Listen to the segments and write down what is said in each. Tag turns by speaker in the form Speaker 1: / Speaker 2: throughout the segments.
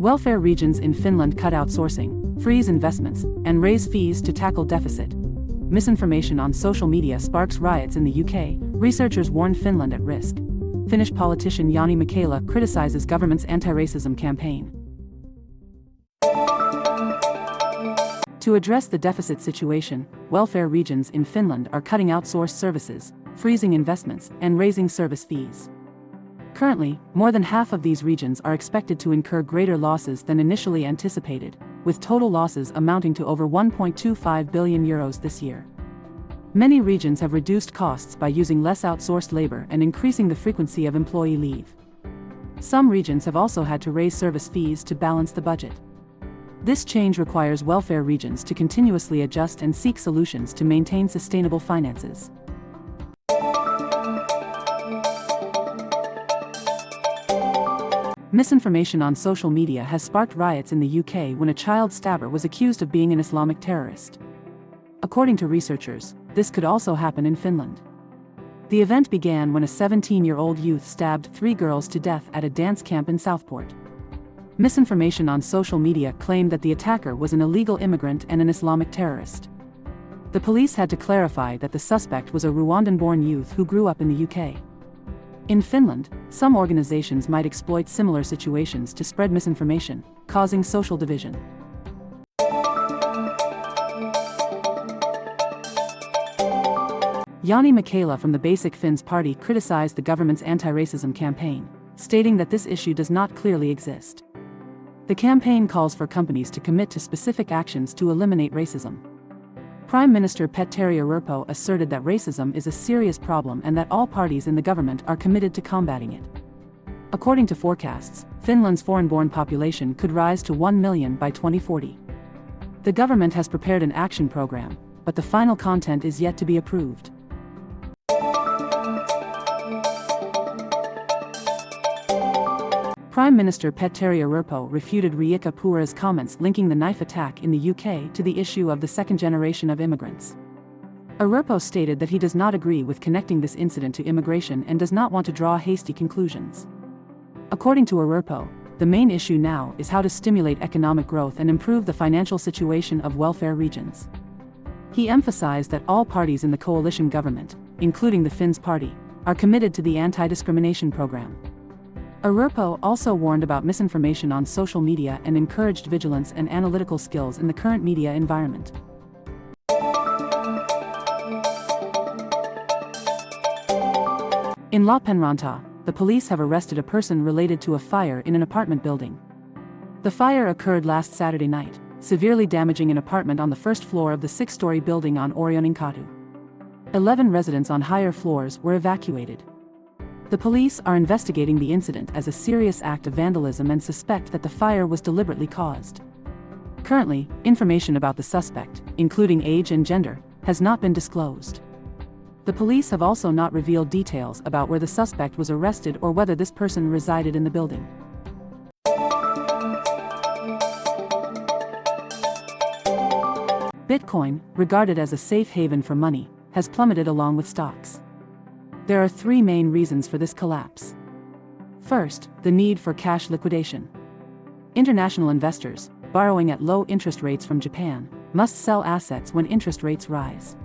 Speaker 1: Welfare regions in Finland cut outsourcing, freeze investments, and raise fees to tackle deficit. Misinformation on social media sparks riots in the UK, researchers warn Finland at risk. Finnish politician Jani Mäkelä criticizes government's anti-racism campaign. To address the deficit situation, welfare regions in Finland are cutting outsourced services, freezing investments, and raising service fees. Currently, more than half of these regions are expected to incur greater losses than initially anticipated, with total losses amounting to over €1.25 billion this year. Many regions have reduced costs by using less outsourced labor and increasing the frequency of employee leave. Some regions have also had to raise service fees to balance the budget. This change requires welfare regions to continuously adjust and seek solutions to maintain sustainable finances. Misinformation on social media has sparked riots in the UK when a child stabber was accused of being an Islamic terrorist. According to researchers, this could also happen in Finland. The event began when a 17-year-old youth stabbed 3 girls to death at a dance camp in Southport. Misinformation on social media claimed that the attacker was an illegal immigrant and an Islamic terrorist. The police had to clarify that the suspect was a Rwandan-born youth who grew up in the UK. In Finland, some organizations might exploit similar situations to spread misinformation, causing social division. Jani Mäkelä from the Basic Finns party criticized the government's anti-racism campaign, stating that this issue does not clearly exist. The campaign calls for companies to commit to specific actions to eliminate racism. Prime Minister Petteri Orpo asserted that racism is a serious problem and that all parties in the government are committed to combating it. According to forecasts, Finland's foreign-born population could rise to 1 million by 2040. The government has prepared an action program, but the final content is yet to be approved. Prime Minister Petteri Orpo refuted Riikka Purra's comments linking the knife attack in the UK to the issue of the second generation of immigrants. Orpo stated that he does not agree with connecting this incident to immigration and does not want to draw hasty conclusions. According to Orpo, the main issue now is how to stimulate economic growth and improve the financial situation of welfare regions. He emphasized that all parties in the coalition government, including the Finns party, are committed to the anti-discrimination program. Orpo also warned about misinformation on social media and encouraged vigilance and analytical skills in the current media environment. In Lappeenranta, the police have arrested a person related to a fire in an apartment building. The fire occurred last Saturday night, severely damaging an apartment on the first floor of the 6-story building on Orioninkaatu. 11 residents on higher floors were evacuated. The police are investigating the incident as a serious act of vandalism and suspect that the fire was deliberately caused. Currently, information about the suspect, including age and gender, has not been disclosed. The police have also not revealed details about where the suspect was arrested or whether this person resided in the building. Bitcoin, regarded as a safe haven for money, has plummeted along with stocks. There are 3 main reasons for this collapse. First, the need for cash liquidation. International investors, borrowing at low interest rates from Japan, must sell assets when interest rates rise.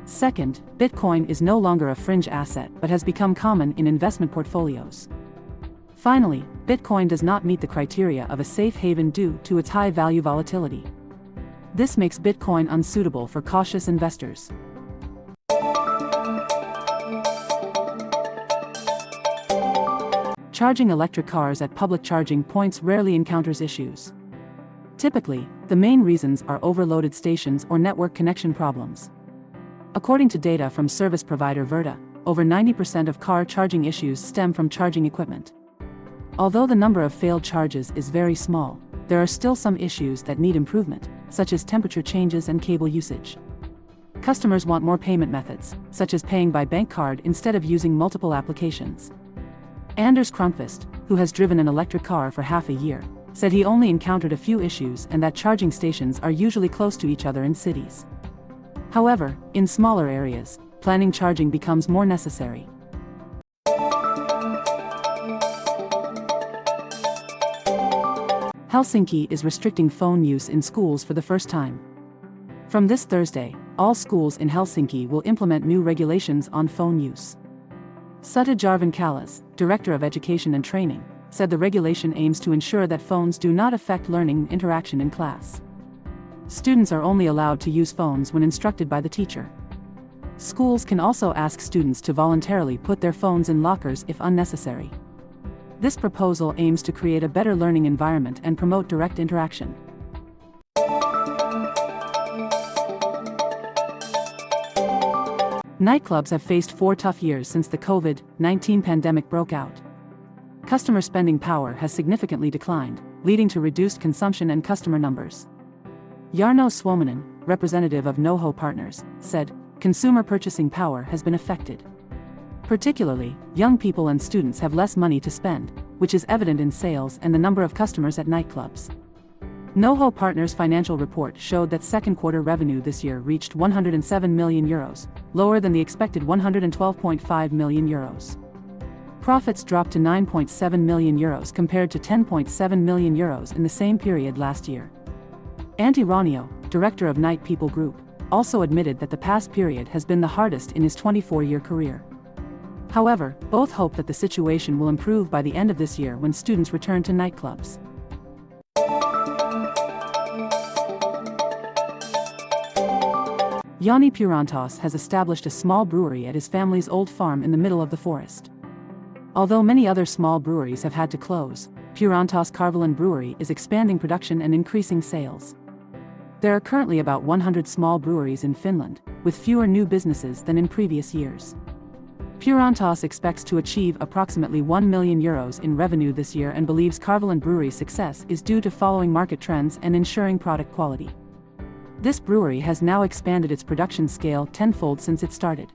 Speaker 1: Second, Bitcoin is no longer a fringe asset but has become common in investment portfolios. Finally, Bitcoin does not meet the criteria of a safe haven due to its high value volatility. This makes Bitcoin unsuitable for cautious investors. Charging electric cars at public charging points rarely encounters issues. Typically, the main reasons are overloaded stations or network connection problems. According to data from service provider Verta, over 90% of car charging issues stem from charging equipment. Although the number of failed charges is very small, there are still some issues that need improvement, such as temperature changes and cable usage. Customers want more payment methods, such as paying by bank card instead of using multiple applications. Anders Kronqvist, who has driven an electric car for half a year, said he only encountered a few issues and that charging stations are usually close to each other in cities. However, in smaller areas, planning charging becomes more necessary. Helsinki is restricting phone use in schools for the first time. From this Thursday, all schools in Helsinki will implement new regulations on phone use. Sutta Jarvan-Kallas, Director of Education and Training, said the regulation aims to ensure that phones do not affect learning and interaction in class. Students are only allowed to use phones when instructed by the teacher. Schools can also ask students to voluntarily put their phones in lockers if unnecessary. This proposal aims to create a better learning environment and promote direct interaction. Nightclubs have faced 4 tough years since the COVID-19 pandemic broke out. Customer spending power has significantly declined, leading to reduced consumption and customer numbers. Jarno Suominen, representative of NoHo Partners, said, "Consumer purchasing power has been affected. Particularly, young people and students have less money to spend, which is evident in sales and the number of customers at nightclubs." NoHo Partners' financial report showed that second quarter revenue this year reached €107 million, lower than the expected €112.5 million. Profits dropped to €9.7 million compared to €10.7 million in the same period last year. Antti Raunio, director of Night People Group, also admitted that the past period has been the hardest in his 24-year career. However, both hope that the situation will improve by the end of this year when students return to nightclubs. Jani has established a small brewery at his family's old farm in the middle of the forest. Although many other small breweries have had to close, Purantas Karvalan Brewery is expanding production and increasing sales. There are currently about 100 small breweries in Finland, with fewer new businesses than in previous years. Purantas expects to achieve approximately €1 million in revenue this year and believes Karvalan Brewery's success is due to following market trends and ensuring product quality. This brewery has now expanded its production scale tenfold since it started.